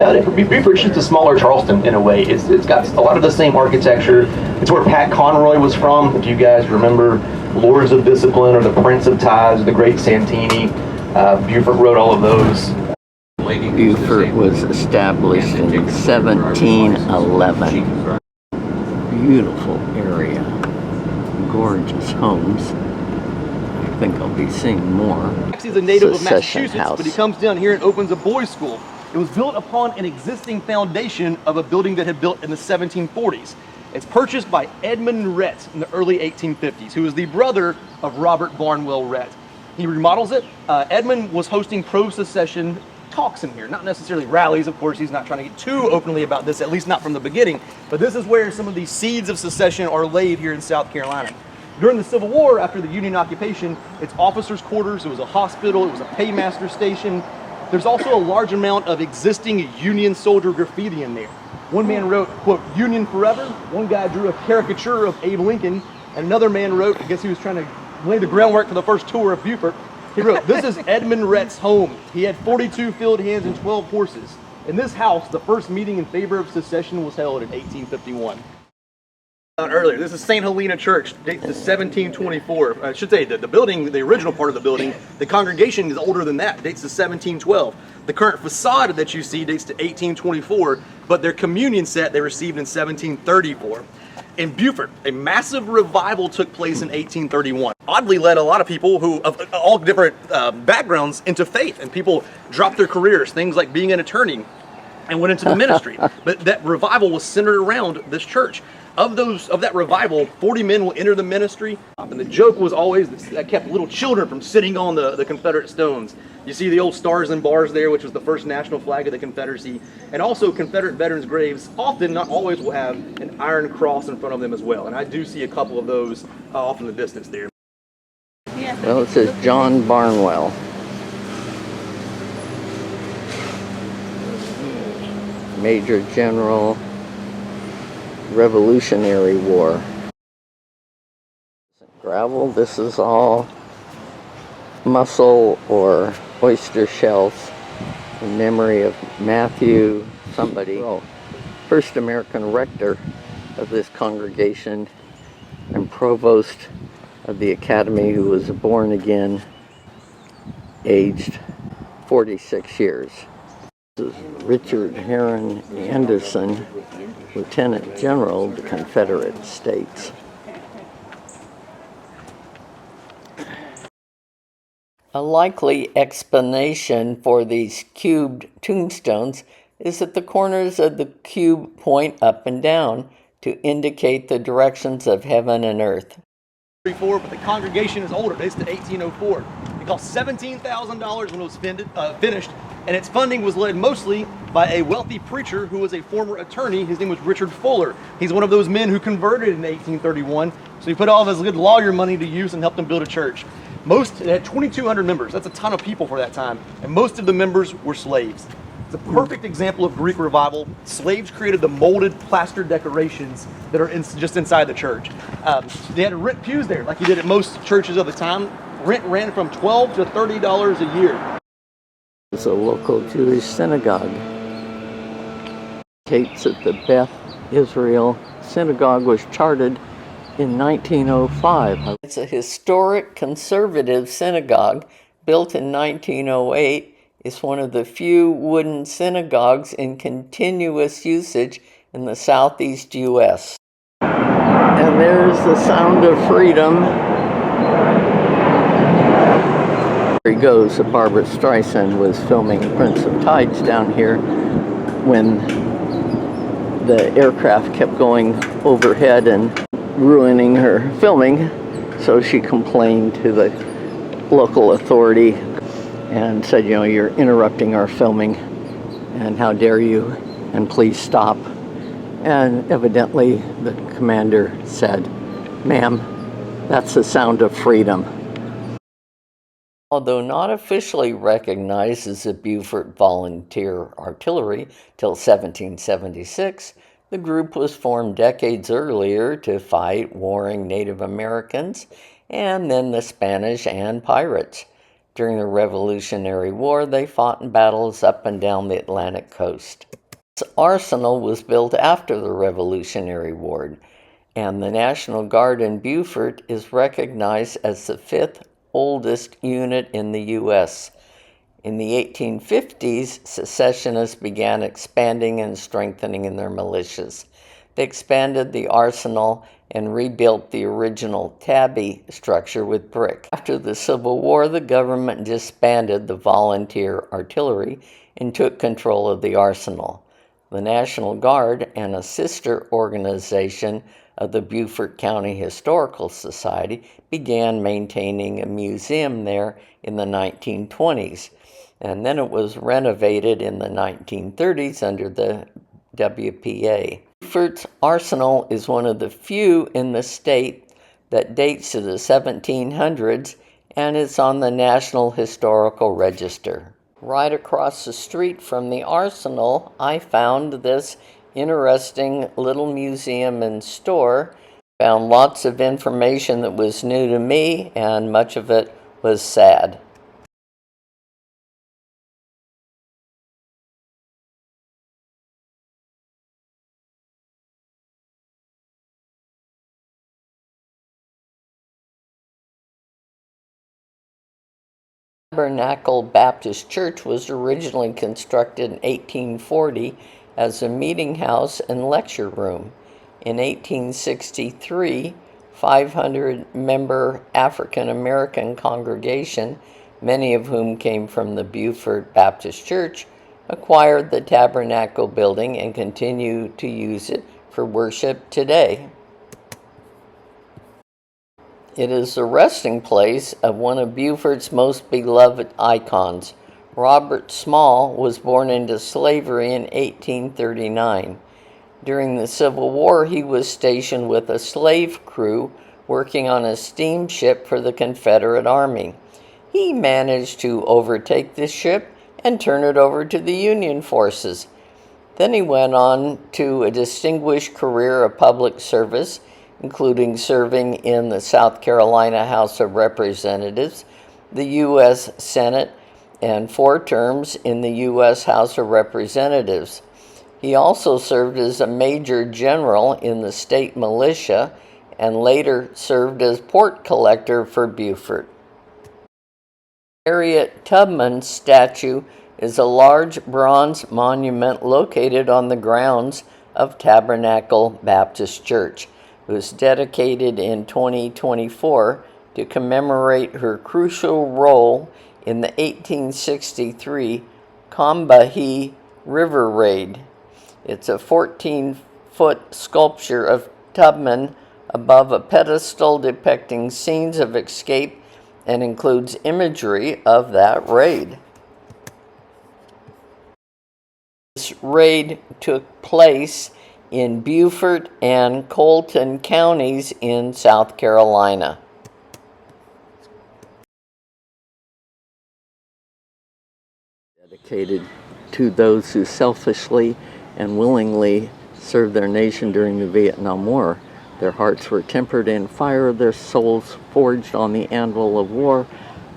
Beaufort's just a smaller Charleston in a way. It's got a lot of the same architecture. It's where Pat Conroy was from, if you guys remember Lords of Discipline or the Prince of Tides, the great Santini. Beaufort wrote all of those. Beaufort was established in 1711. Beautiful area, gorgeous homes. I think I'll be seeing more. He's a native of Massachusetts, house. but he comes down here and opens a boys' school. It was built upon an existing foundation of a building that had built in the 1740s. It's purchased by Edmund Rhett in the early 1850s, who was the brother of Robert Barnwell Rhett. He remodels it. Edmund was hosting pro-secession talks in here, not necessarily rallies. Of course, he's not trying to get too openly about this, at least not from the beginning, but this is where some of these seeds of secession are laid here in South Carolina. During the Civil War, after the Union occupation, it's officers' quarters, it was a hospital, it was a paymaster station. There's also a large amount of existing Union soldier graffiti in there. One man wrote, quote, "Union forever." One guy drew a caricature of Abe Lincoln, and another man wrote, I guess he was trying to lay the groundwork for the first tour of Beaufort. He wrote, "This is Edmund Rhett's home. He had 42 field hands and 12 horses. In this house, the first meeting in favor of secession was held in 1851. Earlier, this is St. Helena Church, dates to 1724. I should say that the building, the original part of the building, the congregation is older than that, dates to 1712. The current facade that you see dates to 1824, but their communion set they received in 1734. In Beaufort, a massive revival took place in 1831. Oddly led a lot of people who, of all different backgrounds, into faith, and people dropped their careers, things like being an attorney, and went into the ministry. But that revival was centered around this church. Of that revival, 40 men will enter the ministry, and the joke was always that kept little children from sitting on the Confederate stones. You see the old stars and bars there, which was the first national flag of the Confederacy, and also Confederate veterans' graves often, not always, will have an iron cross in front of them as well, and I do see a couple of those off in the distance there. Well, it says John Barnwell. Major General, Revolutionary War. Gravel, this is all mussel or oyster shells in memory of Matthew somebody, first American rector of this congregation and provost of the academy, who was born again, aged 46 years. This is Richard Heron Anderson, Lieutenant General of the Confederate States. A likely explanation for these cubed tombstones is that the corners of the cube point up and down to indicate the directions of heaven and earth. But the congregation is older, it's to 1804. It cost $17,000 when it was finished, and its funding was led mostly by a wealthy preacher who was a former attorney. His name was Richard Fuller. He's one of those men who converted in 1831, so he put all of his good lawyer money to use and helped him build a church. It had 2,200 members. That's a ton of people for that time, and most of the members were slaves. It's a perfect example of Greek revival. Slaves created the molded plaster decorations that are just inside the church. They had to rent pews there, like you did at most churches of the time. Rent ran from $12 to $30 a year. It's a local Jewish synagogue. Locates at the Beth Israel Synagogue, was chartered in 1905. It's a historic conservative synagogue built in 1908. It's one of the few wooden synagogues in continuous usage in the southeast U.S. And there's the sound of freedom. Here he goes. Barbara Streisand was filming Prince of Tides down here when the aircraft kept going overhead and ruining her filming. So she complained to the local authority and said, you know, you're interrupting our filming, and how dare you, and please stop. And evidently the commander said, ma'am, that's the sound of freedom. Although not officially recognized as a Beaufort Volunteer Artillery till 1776, the group was formed decades earlier to fight warring Native Americans and then the Spanish and pirates. During the Revolutionary War, they fought in battles up and down the Atlantic coast. This arsenal was built after the Revolutionary War, and the National Guard in Beaufort is recognized as the fifth oldest unit in the U.S. In the 1850s, secessionists began expanding and strengthening their militias. They expanded the arsenal and rebuilt the original tabby structure with brick. After the Civil War, the government disbanded the volunteer artillery and took control of the arsenal. The National Guard and a sister organization of the Beaufort County Historical Society began maintaining a museum there in the 1920s. And then it was renovated in the 1930s under the WPA. Beaufort's arsenal is one of the few in the state that dates to the 1700s, and it's on the National Historical Register. Right across the street from the arsenal, I found this interesting little museum and store. Found lots of information that was new to me, and much of it was sad. Tabernacle Baptist Church was originally constructed in 1840 as a meeting house and lecture room. In 1863, 500-member African American congregation, many of whom came from the Beaufort Baptist Church, acquired the Tabernacle building and continue to use it for worship today. It is the resting place of one of Beaufort's most beloved icons. Robert Small was born into slavery in 1839. During the Civil War, he was stationed with a slave crew working on a steamship for the Confederate Army. He managed to overtake the ship and turn it over to the Union forces. Then he went on to a distinguished career of public service, including serving in the South Carolina House of Representatives, the U.S. Senate, and 4 terms in the U.S. House of Representatives. He also served as a major general in the state militia and later served as port collector for Beaufort. Harriet Tubman's statue is a large bronze monument located on the grounds of Tabernacle Baptist Church. It was dedicated in 2024 to commemorate her crucial role in the 1863 Combahee River Raid. It's a 14-foot sculpture of Tubman above a pedestal depicting scenes of escape and includes imagery of that raid. This raid took place in Beaufort and Colton counties in South Carolina. Dedicated to those who selfishly and willingly served their nation during the Vietnam War. Their hearts were tempered in fire, their souls forged on the anvil of war.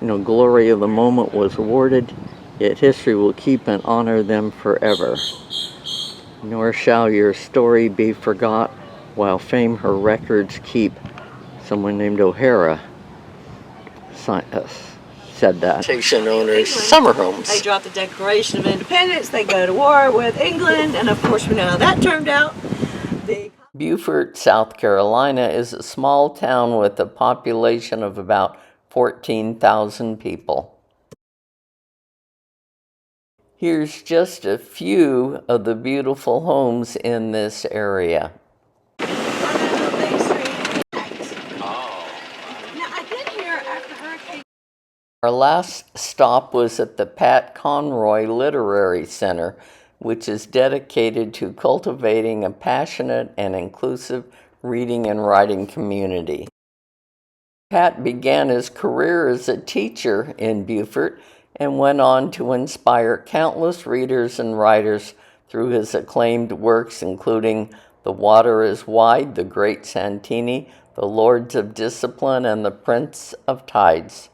Glory of the moment was awarded, yet history will keep and honor them forever. Nor shall your story be forgot while fame her records keep. Someone named O'Hara said that. Station owners, summer homes. They dropped the Declaration of Independence, they go to war with England, and of course we know how that turned out. Beaufort, South Carolina is a small town with a population of about 14,000 people. Here's just a few of the beautiful homes in this area. Our last stop was at the Pat Conroy Literary Center, which is dedicated to cultivating a passionate and inclusive reading and writing community. Pat began his career as a teacher in Beaufort and went on to inspire countless readers and writers through his acclaimed works, including The Water is Wide, The Great Santini, The Lords of Discipline, and The Prince of Tides.